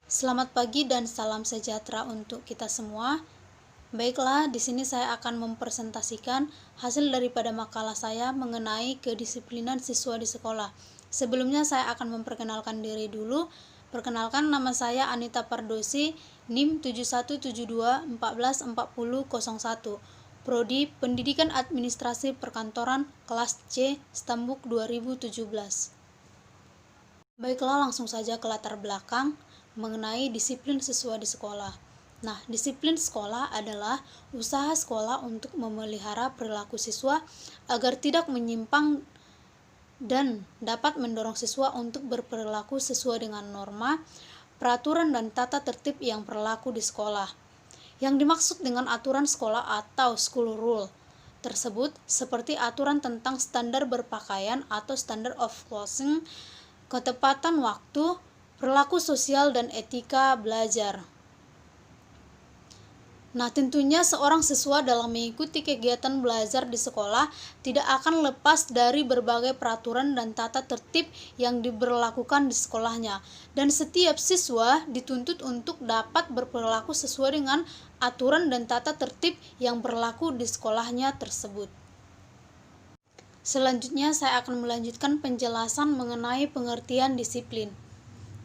Selamat pagi dan salam sejahtera untuk kita semua. Baiklah, di sini saya akan mempresentasikan hasil daripada makalah saya mengenai kedisiplinan siswa di sekolah. Sebelumnya saya akan memperkenalkan diri dulu. Perkenalkan, nama saya Anita Pardosi, NIM 7172144001, Prodi Pendidikan Administrasi Perkantoran, kelas C, Stambuk 2017. Baiklah, langsung saja ke latar belakang mengenai disiplin siswa di sekolah. Nah, disiplin sekolah adalah usaha sekolah untuk memelihara perilaku siswa agar tidak menyimpang dan dapat mendorong siswa untuk berperilaku sesuai dengan norma, peraturan dan tata tertib yang berlaku di sekolah. Yang dimaksud dengan aturan sekolah atau school rule tersebut seperti aturan tentang standar berpakaian atau standard of clothing, ketepatan waktu, perilaku sosial dan etika belajar. Nah, tentunya seorang siswa dalam mengikuti kegiatan belajar di sekolah tidak akan lepas dari berbagai peraturan dan tata tertib yang diberlakukan di sekolahnya. Dan setiap siswa dituntut untuk dapat berperilaku sesuai dengan aturan dan tata tertib yang berlaku di sekolahnya tersebut. Selanjutnya saya akan melanjutkan penjelasan mengenai pengertian disiplin.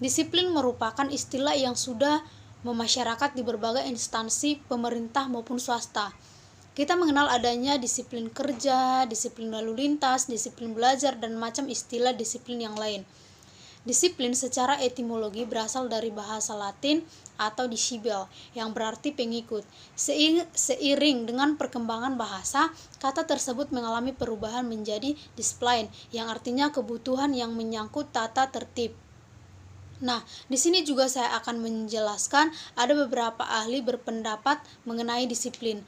Disiplin merupakan istilah yang sudah memasyarakat di berbagai instansi pemerintah maupun swasta. Kita mengenal adanya disiplin kerja, disiplin lalu lintas, disiplin belajar, dan macam istilah disiplin yang lain. Disiplin secara etimologi berasal dari bahasa Latin atau discipel yang berarti pengikut. Seiring dengan perkembangan bahasa, kata tersebut mengalami perubahan menjadi discipline yang artinya kebutuhan yang menyangkut tata tertib. Nah, di sini juga saya akan menjelaskan ada beberapa ahli berpendapat mengenai disiplin.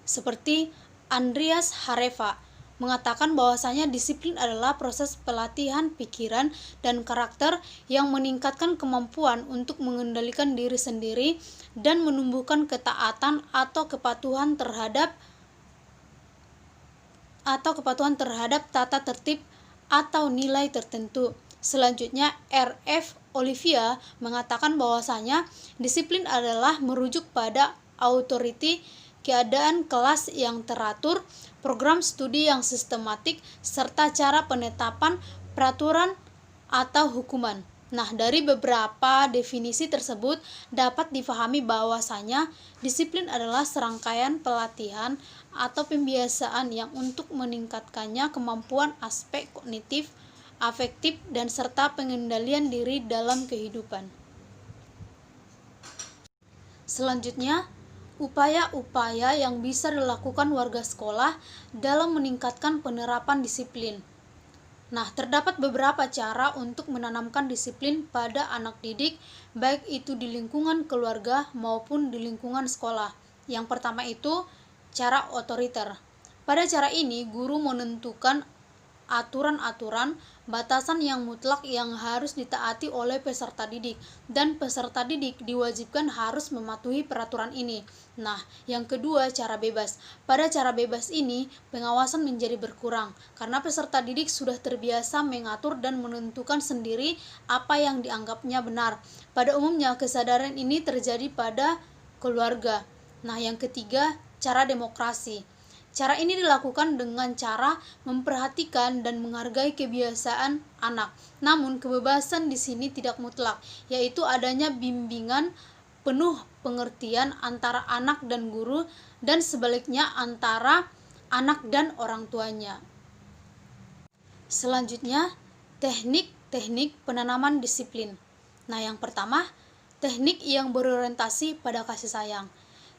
Seperti Andreas Hareva mengatakan bahwasanya disiplin adalah proses pelatihan pikiran dan karakter yang meningkatkan kemampuan untuk mengendalikan diri sendiri dan menumbuhkan ketaatan atau kepatuhan terhadap tata tertib atau nilai tertentu. Selanjutnya, R.F. Olivia mengatakan bahwasanya disiplin adalah merujuk pada authority, keadaan kelas yang teratur, program studi yang sistematik, serta cara penetapan peraturan atau hukuman. Nah, dari beberapa definisi tersebut dapat difahami bahwasanya disiplin adalah serangkaian pelatihan atau pembiasaan yang untuk meningkatkannya kemampuan aspek kognitif, afektif, dan serta pengendalian diri dalam kehidupan. Selanjutnya, upaya-upaya yang bisa dilakukan warga sekolah dalam meningkatkan penerapan disiplin. Nah, terdapat beberapa cara untuk menanamkan disiplin pada anak didik, baik itu di lingkungan keluarga maupun di lingkungan sekolah. Yang pertama itu, cara otoriter. Pada cara ini, guru menentukan aturan-aturan, batasan yang mutlak yang harus ditaati oleh peserta didik, dan peserta didik diwajibkan harus mematuhi peraturan ini. Nah, yang kedua, cara bebas. Pada cara bebas ini, pengawasan menjadi berkurang, karena peserta didik sudah terbiasa mengatur dan menentukan sendiri apa yang dianggapnya benar. Pada umumnya, kesadaran ini terjadi pada keluarga. Nah, yang ketiga, cara demokrasi. Cara ini dilakukan dengan cara memperhatikan dan menghargai kebiasaan anak. Namun, kebebasan di sini tidak mutlak, yaitu adanya bimbingan penuh pengertian antara anak dan guru dan sebaliknya antara anak dan orang tuanya. Selanjutnya, teknik-teknik penanaman disiplin. Nah, yang pertama, teknik yang berorientasi pada kasih sayang.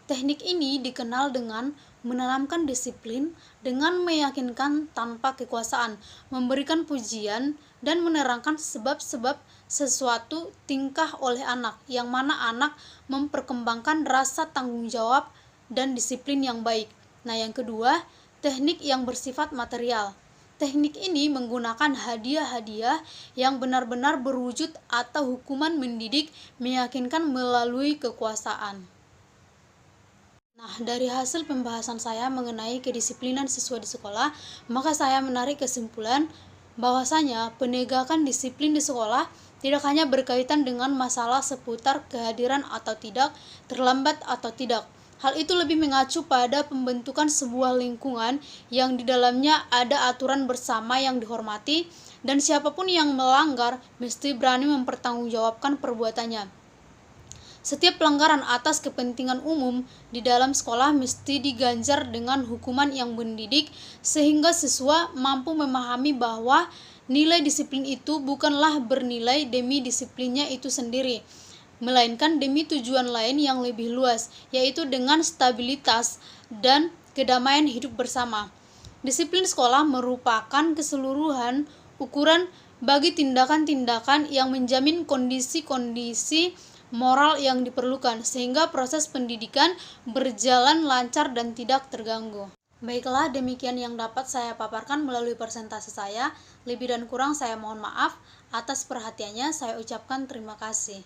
Teknik ini dikenal dengan menanamkan disiplin dengan meyakinkan tanpa kekuasaan, memberikan pujian, dan menerangkan sebab-sebab sesuatu tingkah oleh anak, yang mana anak memperkembangkan rasa tanggung jawab dan disiplin yang baik. Nah, yang kedua, teknik yang bersifat material. Teknik ini menggunakan hadiah-hadiah yang benar-benar berwujud atau hukuman mendidik meyakinkan melalui kekuasaan. Nah, dari hasil pembahasan saya mengenai kedisiplinan siswa di sekolah, maka saya menarik kesimpulan bahwasanya penegakan disiplin di sekolah tidak hanya berkaitan dengan masalah seputar kehadiran atau tidak, terlambat atau tidak. Hal itu lebih mengacu pada pembentukan sebuah lingkungan yang di dalamnya ada aturan bersama yang dihormati, dan siapapun yang melanggar mesti berani mempertanggungjawabkan perbuatannya. Setiap pelanggaran atas kepentingan umum di dalam sekolah mesti diganjar dengan hukuman yang mendidik, sehingga siswa mampu memahami bahwa nilai disiplin itu bukanlah bernilai demi disiplinnya itu sendiri, melainkan demi tujuan lain yang lebih luas, yaitu dengan stabilitas dan kedamaian hidup bersama. Disiplin sekolah merupakan keseluruhan ukuran bagi tindakan-tindakan yang menjamin kondisi-kondisi moral yang diperlukan, sehingga proses pendidikan berjalan lancar dan tidak terganggu. Baiklah, demikian yang dapat saya paparkan melalui presentasi saya. Lebih dan kurang saya mohon maaf. Atas perhatiannya saya ucapkan terima kasih.